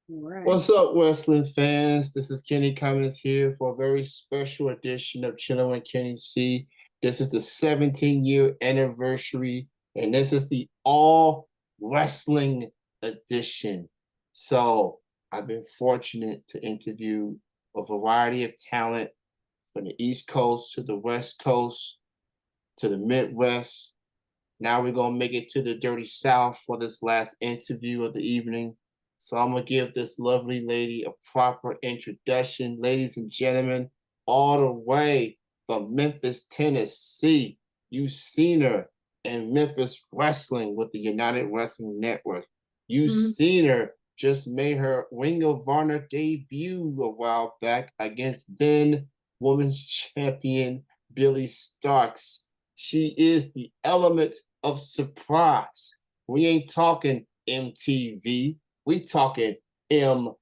All right. What's up, wrestling fans? This is Kenny Cummins here for a very special edition of Chillin' with Kenny C. This is the 17-year anniversary, and this is the all wrestling edition. So I've been fortunate to interview a variety of talent from the East Coast to the West Coast to the Midwest. Now we're gonna make it to the Dirty South for this last interview of the evening. So I'm gonna give this lovely lady a proper introduction. Ladies and gentlemen, all the way from Memphis, Tennessee. You've seen her in Memphis Wrestling with the United Wrestling Network. You've Mhm. seen her just made her Ring of Honor debut a while back against then women's champion Billy Starks. She is the element of surprise. We ain't talking MTV. We talking MKZ.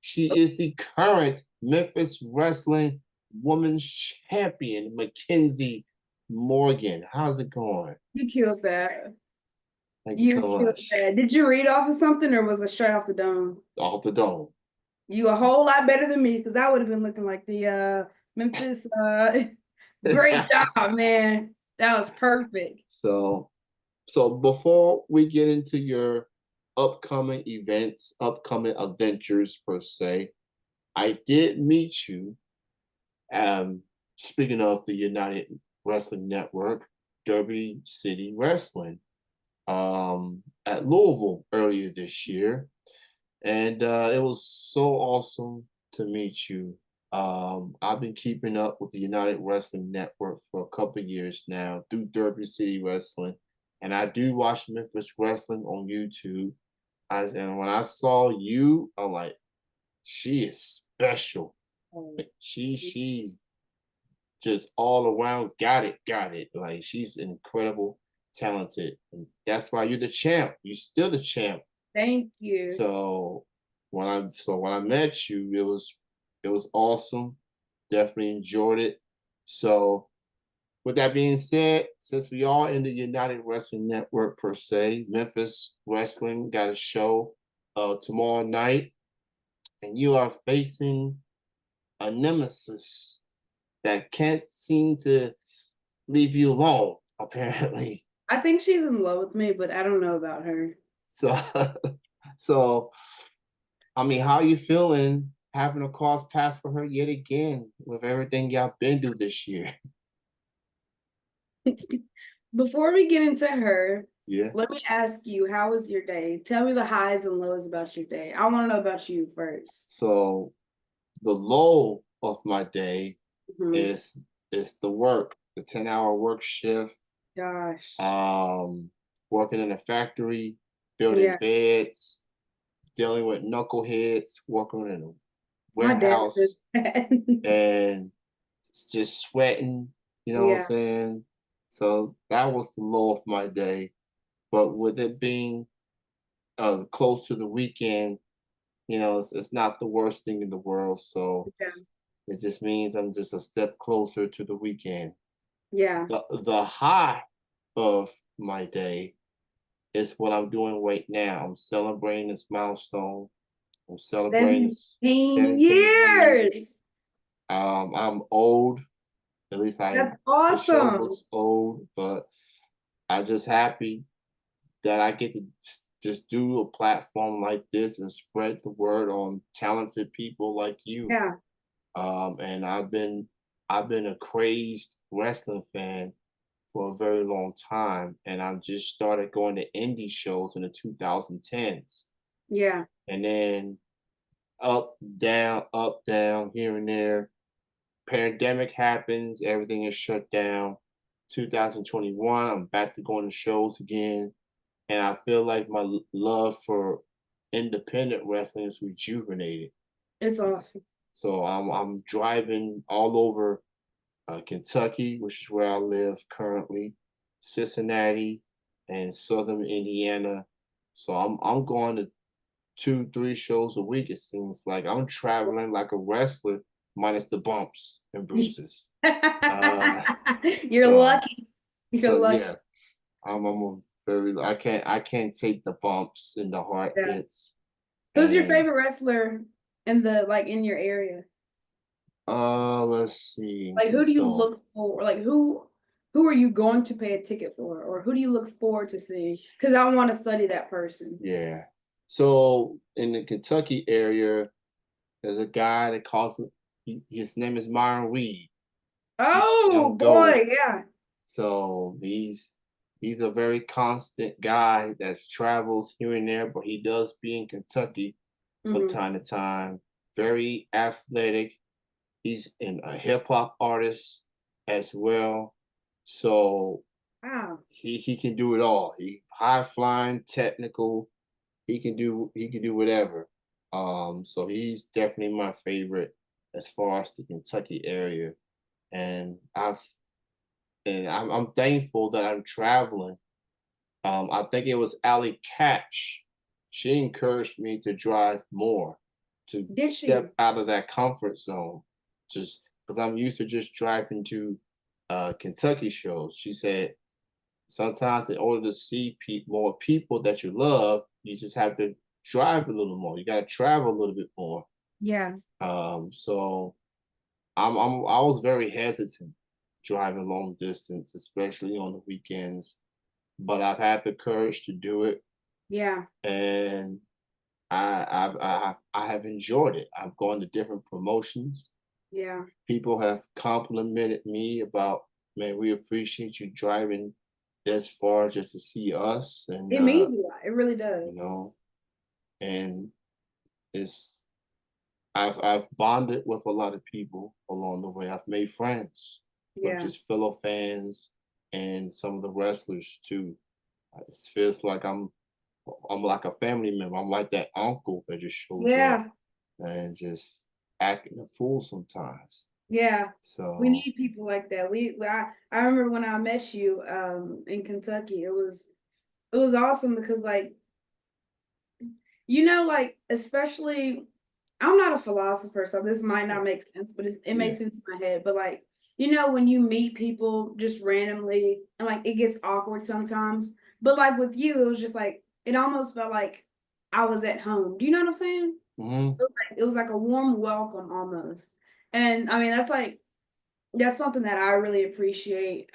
She is the current Memphis Wrestling Women's Champion, Mackenzie Morgan. How's it going? You killed that. Thank you You so killed much. that. Did you read off of something or was it straight off the dome? Off the dome. You a whole lot better than me because I would have been looking like the Memphis. Great job, man. That was perfect. so, so before we get into your upcoming events, upcoming adventures per se, I did meet you. Speaking of the United Wrestling Network, Derby City Wrestling, at Louisville earlier this year, and it was so awesome to meet you. I've been keeping up with the United Wrestling Network for a couple of years now through Derby City Wrestling, and I do watch Memphis Wrestling on YouTube. And when I saw you, I'm like, she is special. Oh, She's just all around got it. Like she's incredible, talented, and that's why you're the champ. You're still the champ. thank you. So when I met you, it was awesome. Definitely enjoyed it. So with that being said, since we are in the United Wrestling Network per se, Memphis Wrestling got a show tomorrow night, and you are facing a nemesis that can't seem to leave you alone, apparently. I think she's in love with me, but I don't know about her. So, so I mean, how are you feeling having a cross pass for her yet again with everything y'all been through this year? Before we get into her, Yeah. let me ask you, how was your day? Tell me the highs and lows about your day. I want to know about you first. So the low of my day Mhm. is the work, the 10-hour work shift, Gosh. um, working in a factory, building Yeah, beds, dealing with knuckleheads, working in a my dad says warehouse, that. and just sweating, you know what I'm Yeah, saying? So that was the low of my day. But with it being close to the weekend, you know, it's not the worst thing in the world. So yeah, it just means I'm just a step closer to the weekend. yeah. The high of my day is what I'm doing right now. I'm celebrating this milestone. I'm celebrating this 17 17 years. years. I'm old. At least That's the show awesome. looks old, but I'm just happy that I get to just do a platform like this and spread the word on talented people like you. Yeah, And I've been a crazed wrestling fan for a very long time, and I've just started going to indie shows in the 2010s, yeah. and then up, down, here and there. Pandemic happens, everything is shut down. 2021, I'm back to going to shows again, and I feel like my love for independent wrestling is rejuvenated. It's awesome. So I'm driving all over Kentucky, which is where I live currently, Cincinnati, and Southern Indiana. So I'm going to two, three shows a week. It seems like I'm traveling like a wrestler, minus the bumps and bruises. Uh, You're so lucky. You're so lucky. yeah, I'm a very. I can't take the bumps and the hard Yeah. hits. Who's your And favorite wrestler in the like in your area? let's see. Like who do you So look for? Like who are you going to pay a ticket for? Or who do you look forward to seeing? Because I want to study that person. yeah. So in the Kentucky area, there's a guy that calls him. His name is Myron Reed. Oh Young goat. boy, yeah. So he's a very constant guy that travels here and there, but he does be in Kentucky from Hmm. time to time. Very athletic. He's a hip hop artist as well. So Wow. he can do it all. He high flying, technical. He can do whatever. So he's definitely my favorite as far as the Kentucky area. And I'm thankful that I'm traveling. I think it was Allie Catch. She encouraged me to drive more, to Did she? step out of that comfort zone, just because I'm used to just driving to Kentucky shows. She said sometimes in order to see more people that you love, you just have to drive a little more. You got to travel a little bit more. Yeah. So I was very hesitant driving long distance, especially on the weekends, but I've had the courage to do it, Yeah. and I have enjoyed it. I've gone to different promotions. Yeah. People have complimented me about, man, we appreciate you driving this far just to see us, and It means a lot. It really you does. know, and it's I've bonded with a lot of people along the way. I've made friends with Yeah. just fellow fans and some of the wrestlers too. It feels like I'm like a family member. I'm like that uncle that just shows up Yeah. and just acting a fool sometimes. Yeah. We So need people like that. I remember when I met you in Kentucky, it was awesome because like like especially I'm not a philosopher, so this might not yeah, make sense, but it yeah, makes sense in my head. But like, when you meet people just randomly and like it gets awkward sometimes. But like with you, it was just like it almost felt like I was at home. Do you know what I'm saying? hmm It was like a warm welcome almost. And I mean that's something that I really appreciate.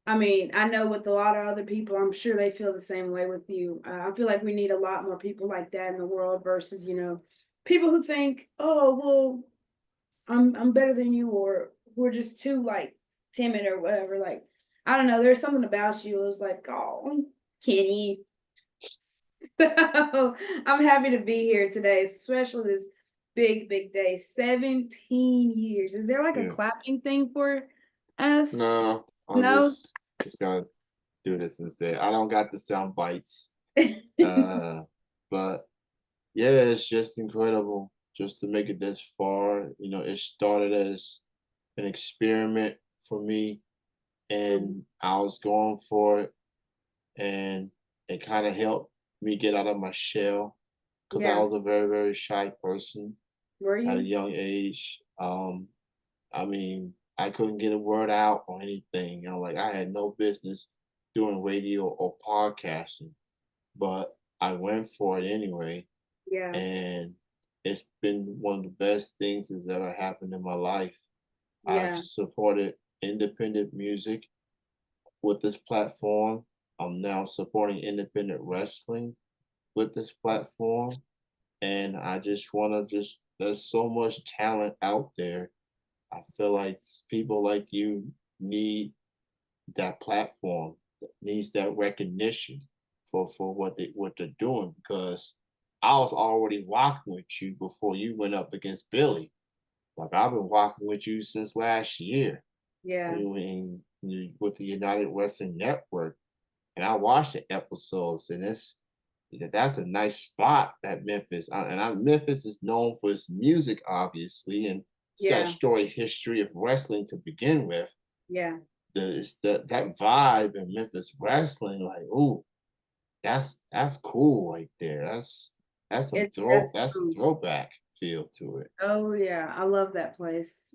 I mean, I know with a lot of other people, I'm sure they feel the same way with you. I feel like we need a lot more people like that in the world versus, people who think, "Oh, well, I'm better than you," or we're just too like timid or whatever. Like, I don't know. There's something about you. It was like, "Oh, Kenny." So I'm happy to be here today, especially this big, big day. 17 years. Is there like a yeah. clapping thing for us? No, I'm No. just gonna do this instead. I don't got the sound bites. But yeah, it's just incredible just to make it this far. It started as an experiment for me, and I was going for it, and it kind of helped me get out of my shell because I Yeah. was a very, very shy person Were at a you? young age. I mean, I couldn't get a word out or anything. Like I had no business doing radio or podcasting, but I went for it anyway, Yeah. and it's been one of the best things that's ever happened in my life. I've Yeah. supported independent music with this platform. I'm now supporting independent wrestling with this platform. And I just want to there's so much talent out there. I feel like people like you need that platform, needs that recognition for what they're doing, because I was already walking with you before you went up against Billy. Like I've been walking with you since last year. Yeah. With the United Western Network, and I watched the episodes, and that's a nice spot at Memphis. Memphis is known for its music, obviously, and it's got a Yeah. storied history of wrestling to begin with. Yeah. That vibe in Memphis wrestling, like, ooh, that's cool right there. That's That's a true. throwback feel to it. Oh yeah. I love that place.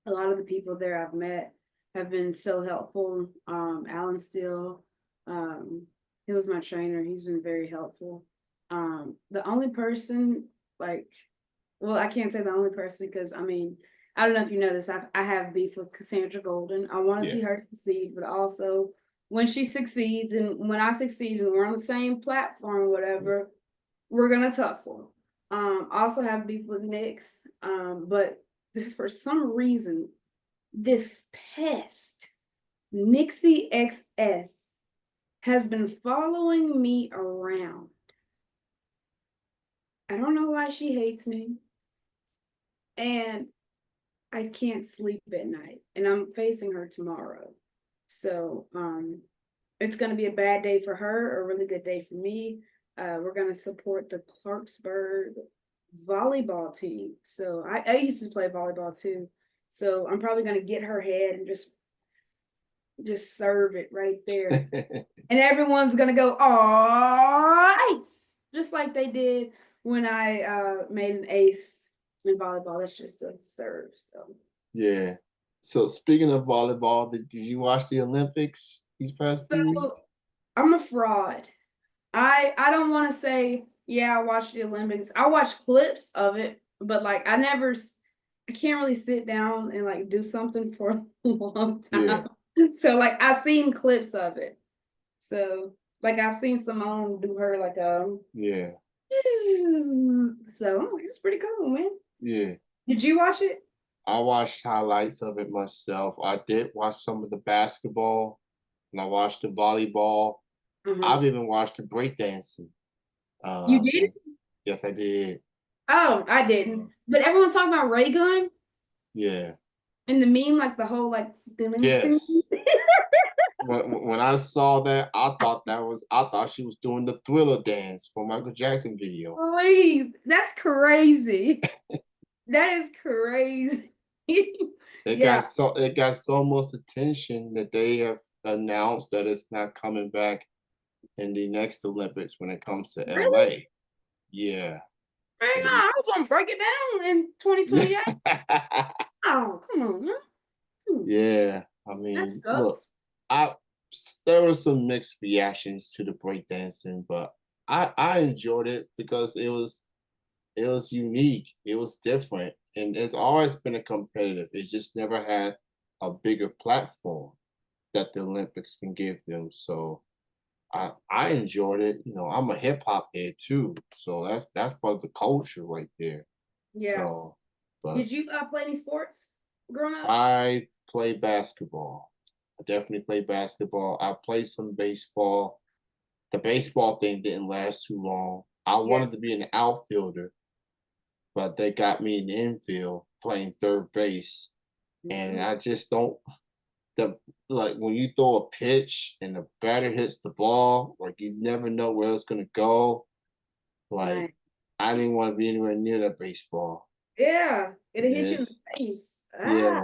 A lot of the people there I've met. have been so helpful. Alan Steele, he was my trainer. He's been very helpful. The only person, like, well, I can't say the only person because I mean, I don't know if you know this. I have beef with Cassandra Golden. I want to Yeah. see her succeed, but also when she succeeds and when I succeed and we're on the same platform, whatever, we're gonna tussle. I also have beef with Nyx, but for some reason, this pest, Nixie XS, has been following me around. I don't know why she hates me. And I can't sleep at night. And I'm facing her tomorrow. So it's gonna be a bad day for her, a really good day for me. We're gonna support the Clarksburg volleyball team. So I used to play volleyball too. So I'm probably gonna get her head and just serve it right there. And everyone's gonna go, "Oh, ice!" Just like they did when I made an ace in volleyball. That's just a serve. So Yeah. So speaking of volleyball, did you watch the Olympics these past few weeks? so I'm a fraud. I don't want to say, yeah, I watched the Olympics. I watched clips of it, but like I can't really sit down and like do something for a long Yeah. time. So like I've seen clips of it. So like I've seen Simone do her like Yeah. so I'm like, it's pretty cool, man. Yeah. Did you watch it? I watched highlights of it myself. I did watch some of the basketball and I watched the volleyball. Uh-huh. I've even watched the breakdancing. You did? And yes, I did. Oh, I didn't. Uh, But everyone's talking about Ray Gun yeah. and the meme, like the whole like Yes. When I saw that, I thought she was doing the Thriller dance for Michael Jackson video. Please, that's crazy. That is crazy. Yeah, It got so much attention that they have announced that it's not coming back in the next Olympics when it comes to really? LA. Yeah. Man, no, And I was gonna break it down in 2028. Oh, come on, man. yeah. I That mean, look, sucks. I there were some mixed reactions to the breakdancing, but I enjoyed it because it was unique, it was different, and it's always been a competitive. It just never had a bigger platform that the Olympics can give them. So I enjoyed it. You know, I'm a hip hop head too, so that's part of the culture right there. Yeah. So, but Did you play any sports growing up? I play basketball. I definitely play basketball. I play some baseball. The baseball thing didn't last too long. I Yeah. wanted to be an outfielder, but they got me in the infield playing third base. And Mhm. I just don't the like when you throw a pitch and the batter hits the ball, like you never know where it's gonna go. Like Right. I didn't want to be anywhere near that baseball. Yeah. It'll hit you in the It's face. yeah,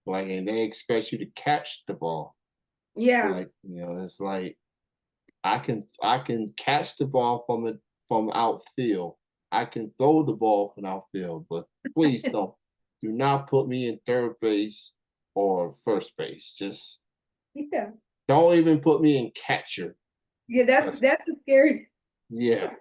Ah. and they expect you to catch the ball. Yeah. Like, you know, it's like I can catch the ball from outfield. I can throw the ball from outfield, but please do not put me in third base or first base. Just Yeah. don't even put me in catcher. Yeah, 'Cause, that's a scary. yeah,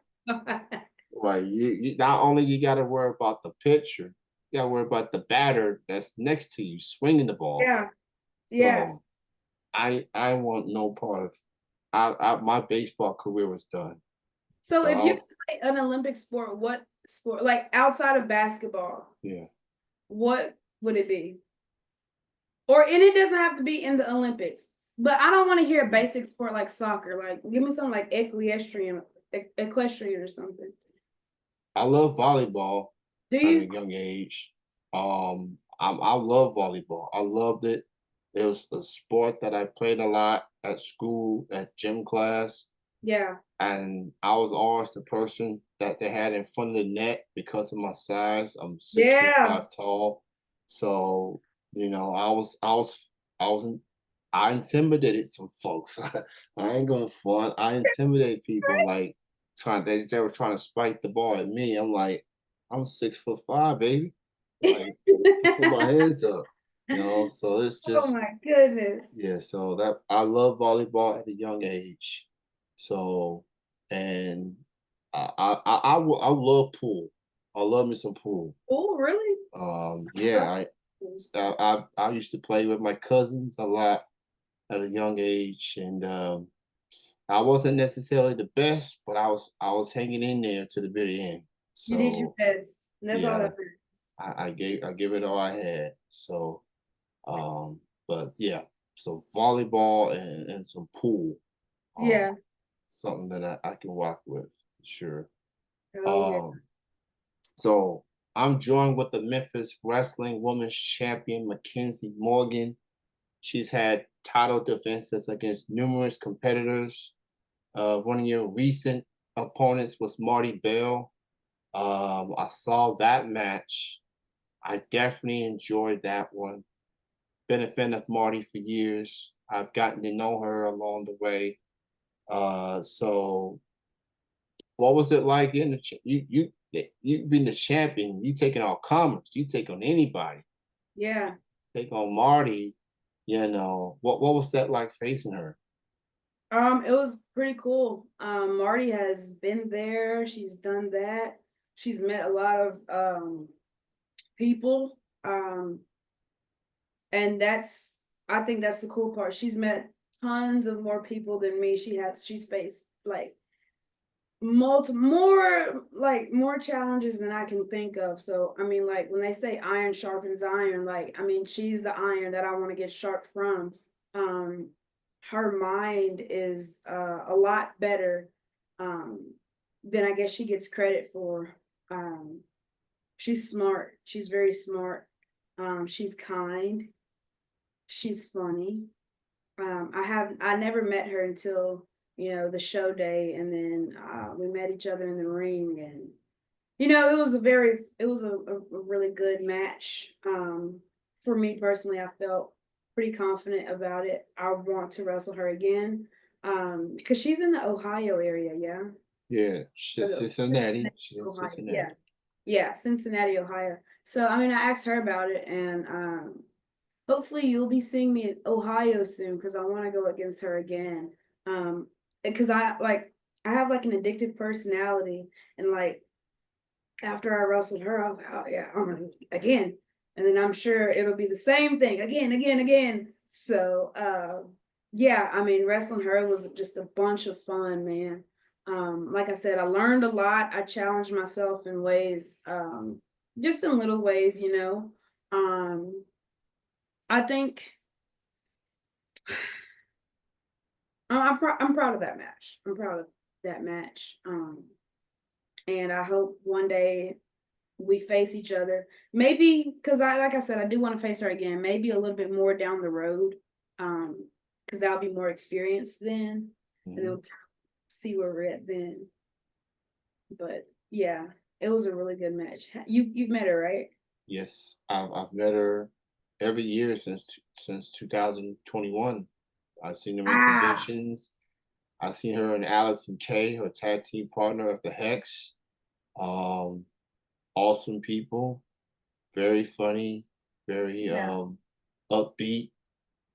like you not only you got to worry about the pitcher, you got to worry about the batter that's next to you swinging the ball. Yeah. Yeah. So I want no part of. My baseball career was done. So So if I you was could play an Olympic sport, what sport, like outside of basketball, yeah. what would it be? Or and it doesn't have to be in the Olympics. But I don't want to hear a Mm. basic sport like soccer. Like give me something like equestrian or something. I love volleyball Do at a you? young age. I love volleyball. I loved it. It was a sport that I played a lot at school, at gym class, Yeah. and I was always the person that they had in front of the net because of my size. I'm 6 foot Yeah. 5 tall, so you know I was I intimidated some folks. I ain't gonna front. I intimidate people like they were trying to spike the ball at me. I'm like, I'm 6 foot 5, baby. Like, put my hands up. So it's Oh just, my goodness. yeah, so that I love volleyball at a young age. So, and I love pool. I love me some pool. Oh, really? Yeah, That's cool. I used to play with my cousins a lot at a young age, and I wasn't necessarily the best, but I was hanging in there to the very end. You did your So best. And that's all yeah, that matters. I give it all I had. So but yeah, so volleyball and some pool, Yeah. something that I can rock with for sure. Oh yeah. Um, so I'm joined with the Memphis Wrestling Women's Champion Mackenzie Morgan. She's had title defenses against numerous competitors. One of your recent opponents was Marty Bell. I saw that match. I definitely enjoyed that one. Been a fan of Marty for years. I've gotten to know her along the way. So what was it like in the you been the champion? You taking on comers? You take on anybody? Yeah. Take on Marty? What was that like facing her? It was pretty cool. Marty has been there. She's done that. She's met a lot of people. And I think that's the cool part. She's met tons of more people than me. She's faced like more challenges than I can think of. So I mean, like when they say iron sharpens iron, like I mean she's the iron that I want to get sharp from. Um, her mind is a lot better than I guess she gets credit for. Um, she's smart. She's very smart. She's kind. She's funny. I never met her until the show day, and then we met each other in the ring, and it was a really good match. For me personally, I felt pretty confident about it. I want to wrestle her again, because she's in the Ohio area, yeah. Yeah, she's Cincinnati. She's in Ohio, yeah, Cincinnati. yeah, Cincinnati, Ohio. So I mean, I asked her about it, and hopefully you'll be seeing me in Ohio soon because I want to go against her again. Because I have like an addictive personality, and like after I wrestled her, I was like, oh yeah, I'm gonna again, and then I'm sure it'll be the same thing again, again, again. So yeah, I mean, wrestling her was just a bunch of fun, man. Like I said, I learned a lot. I challenged myself in ways, just in little ways, you know. I think I'm proud of that match. I'm proud of that match. And I hope one day we face each other. Maybe because like I said, I do want to face her again. Maybe a little bit more down the road. Because I'll be more experienced then, and then Mhm. we'll see where we're at then. But yeah, it was a really good match. You've met her, right? Yes, I've met her every year since 2021. I've seen her in Ah, conventions. I've seen her and Allison Kay, her tag team partner of the Hex. Um, Awesome people, very funny, very yeah, upbeat.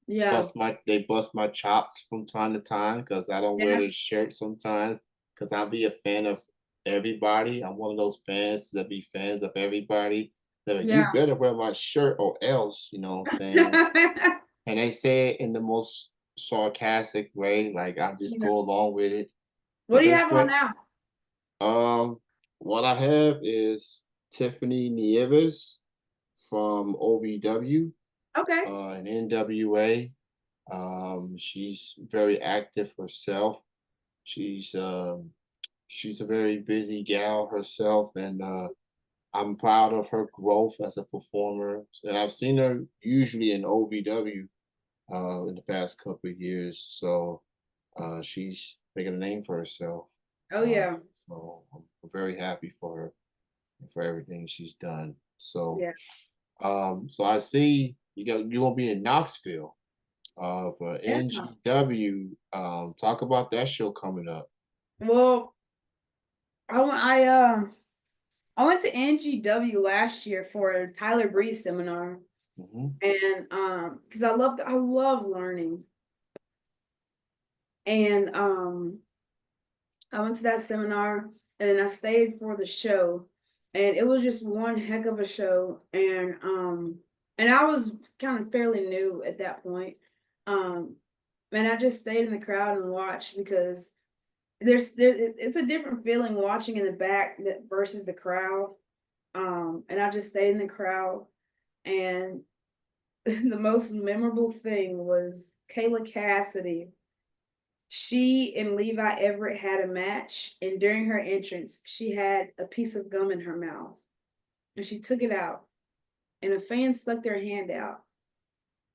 yeah, They bust my chops from time to time because I don't wear yeah, the shirt sometimes because I'll be a fan of everybody. I'm one of those fans that be fans of everybody. That you yeah. better wear my shirt or else, you know what I'm saying? And they say it in the most sarcastic way, like I just Yeah. go along with it. What But do you they have on friend now? what I have is Tiffany Nieves from OVW, Okay. and NWA. She's very active herself. She's um, she's a very busy gal herself, and I'm proud of her growth as a performer. And I've seen her usually in OVW in the past couple of years. So she's making a name for herself. Oh Uh, yeah, so I'm very happy for her and for everything she's done. So yeah, so I see you gonna be in Knoxville for yeah. NGW. Talk about that show coming up. Well, I went to NGW last year for a Tyler Breeze seminar. Mhm. And because I love learning. And I went to that seminar and then I stayed for the show. And it was just one heck of a show. And I was kind of fairly new at that point. Um and I just stayed in the crowd and watched because it's a different feeling watching in the back that versus the crowd. And I just stayed in the crowd, and the most memorable thing was Kayla Cassidy. She and Levi Everett had a match, and during her entrance, she had a piece of gum in her mouth, and she took it out, and a fan stuck their hand out.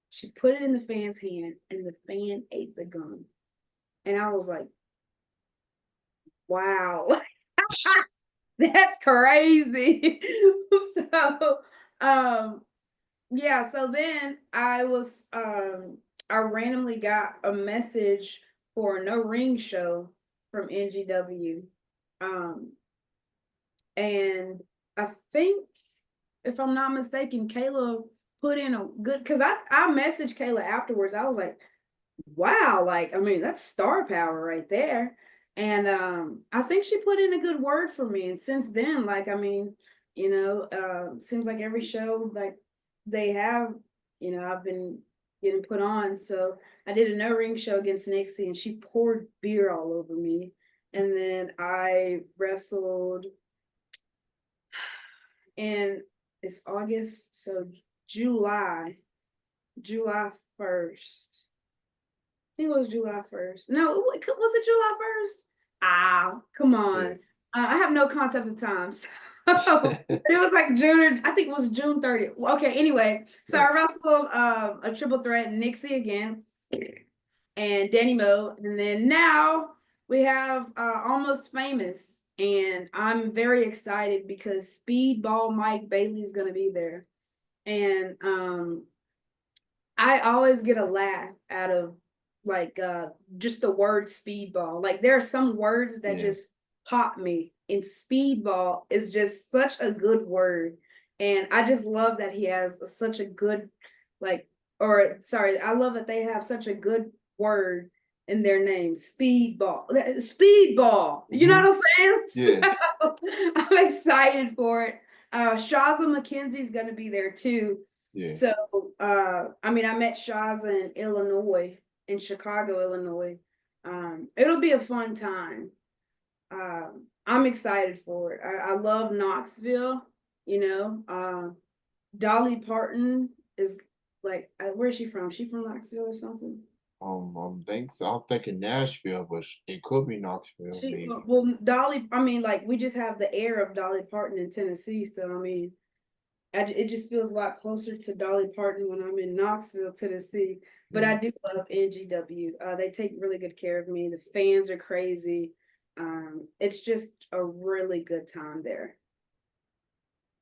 She put it in the fan's hand, and the fan ate the gum. And I was like, wow, that's crazy. So, um, yeah, so then I randomly got a message for a no ring show from NGW. Um and I think, if I'm not mistaken, Kayla put in a good, because I messaged Kayla afterwards. I was like, wow, like, I mean, that's star power right there. And I think she put in a good word for me. And since then, like, I mean, seems like every show like they have, I've been getting put on. So I did a no ring show against Nixie, and she poured beer all over me. And then I wrestled, and it's August, so July, July 1st. I think it was July 1st. No, was it July 1st? Ah, come Yeah. on. I have no concept of time. So it was like June, or I think it was June 30th. Okay, anyway, so Yeah. I wrestled a triple threat, Nixie again, and Danny Moe. And then now we have Almost Famous. And I'm very excited because Speedball Mike Bailey is going to be there. And I always get a laugh out of like just the word speedball. Like there are some words that Yeah. just pop me, and speedball is just such a good word. And I just love that he has such a good, like, or sorry, I love that they have such a good word in their name, speedball. Speedball. You know Mhm. what I'm saying? Yeah. So I'm excited for it. Shaza McKenzie's gonna be there too. Yeah. So, I mean, I met Shaza in Illinois, in Chicago, Illinois. It'll be a fun time. I'm excited for it. I love Knoxville. You know, Dolly Parton is like, where's she from? She from Knoxville or something? Thanks. I'm thinking Nashville, but it could be Knoxville, She maybe. well, Dolly. I mean, like we just have the air of Dolly Parton in Tennessee, so I mean, it just feels a lot closer to Dolly Parton when I'm in Knoxville, Tennessee. But Yeah. I do love NGW. They take really good care of me. The fans are crazy. It's just a really good time there.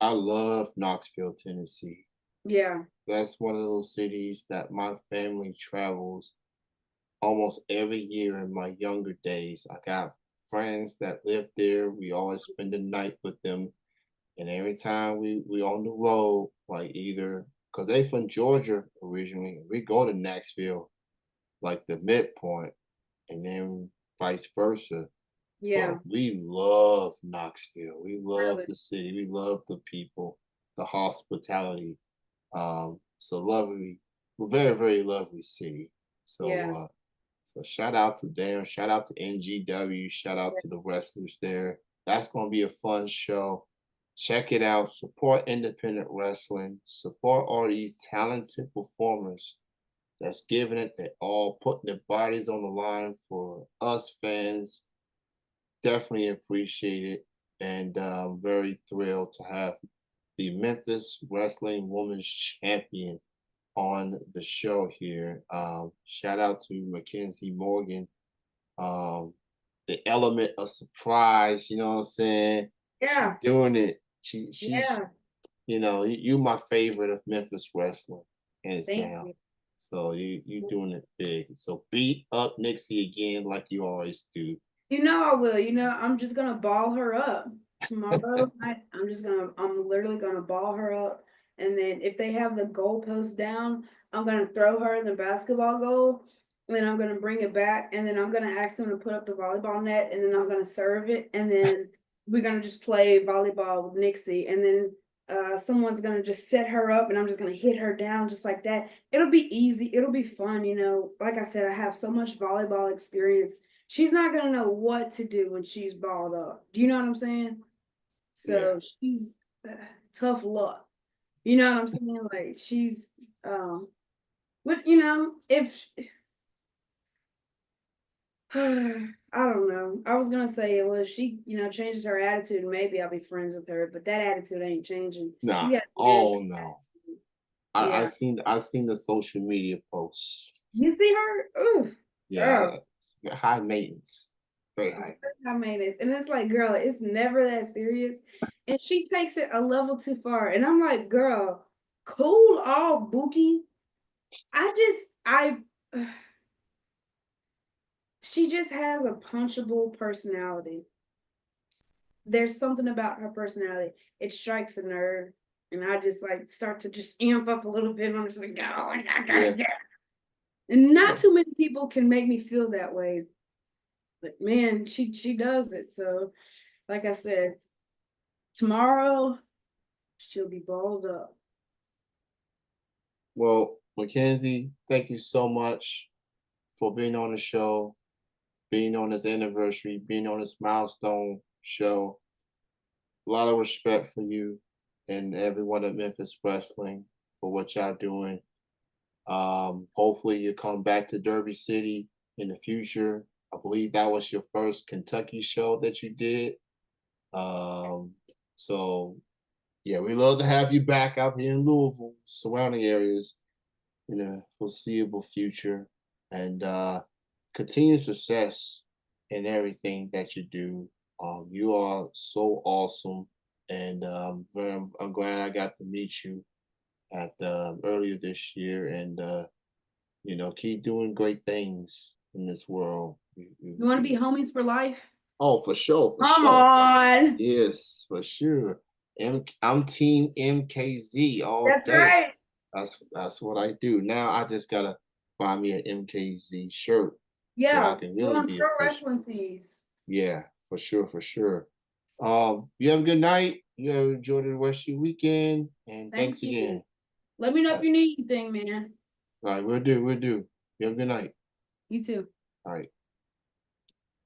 I love Knoxville, Tennessee. Yeah, That's one of those cities that my family travels almost every year in my younger days. I got friends that live there. We always spend the night with them. And every time we on the road, like either because they from Georgia originally, we go to Knoxville, like the midpoint, and then vice versa. yeah, But we love Knoxville. We love really, the city. We love the people, the hospitality. So lovely, very, very lovely city. So yeah, so shout out to them, shout out to NGW, shout out yeah, to the wrestlers there. That's gonna be a fun show. Check it out. Support independent wrestling. Support all these talented performers that's giving it their all, putting their bodies on the line for us fans. Definitely appreciate it. And I'm very thrilled to have the Memphis Wrestling Women's Champion on the show here. Shout out to Mackenzie Morgan. The element of surprise, you know what I'm saying? She yeah, doing it. She's yeah. you my favorite of Memphis wrestling, hands Thank down. you. So you doing it big. So beat up Nixie again like you always do. You know I will. I'm just gonna ball her up tomorrow night. I'm literally gonna ball her up, And then if they have the goalpost down, I'm gonna throw her in the basketball goal, and then I'm gonna bring it back, and then I'm gonna ask them to put up the volleyball net, and then I'm gonna serve it, and then we're gonna just play volleyball with Nixie, and then someone's gonna just set her up, and I'm just gonna hit her down just like that. It'll be easy. It'll be fun. Like I said, I have so much volleyball experience. She's not gonna know what to do when she's balled up. Do you know what I'm saying? Yeah. So she's tough luck. You know what I'm saying? Like she's, but if I don't know, I was gonna say, well, if she, changes her attitude, maybe I'll be friends with her. But that attitude ain't changing. Nah. She's got a Oh nasty no. attitude. I Yeah, seen the social media posts. you see her? Ooh, Yeah. girl, High maintenance. Very high. I made it, and it's like, girl, it's never that serious, and she takes it a level too far, and I'm like, girl, cool off, Bookie. I she just has a punchable personality. There's something about her personality. It strikes a nerve. And I just like start to just amp up a little bit. And I'm just like, oh, I gotta Yeah. get. And not Yeah. too many people can make me feel that way. But man, she does it. So, like I said, tomorrow she'll be balled up. Well, Mackenzie, thank you so much for being on the show, being on this anniversary, being on this milestone show. A lot of respect for you and everyone at Memphis Wrestling for what y'all doing. Hopefully you come back to Derby City in the future. I believe that was your first Kentucky show that you did. Um, so yeah, we love to have you back out here in Louisville, surrounding areas in the foreseeable future, and continued success in everything that you do. You are so awesome, and I'm glad I got to meet you at earlier this year, and keep doing great things in this world. You want to be homies for life? Oh, for sure, for Come sure. on. Yes, for sure. I'm team MKZ all That's day. right. That's what I do. Now I just gotta buy me an MKZ shirt so I Yeah. can Put really on be pro official. wrestling tees. Yeah, for sure, for sure. You have a good night. You have enjoyed the rest of your weekend, and Thank thanks you. again. Let me know All if right, you need anything, man. all right, we'll do. You have a good night. You too. All right.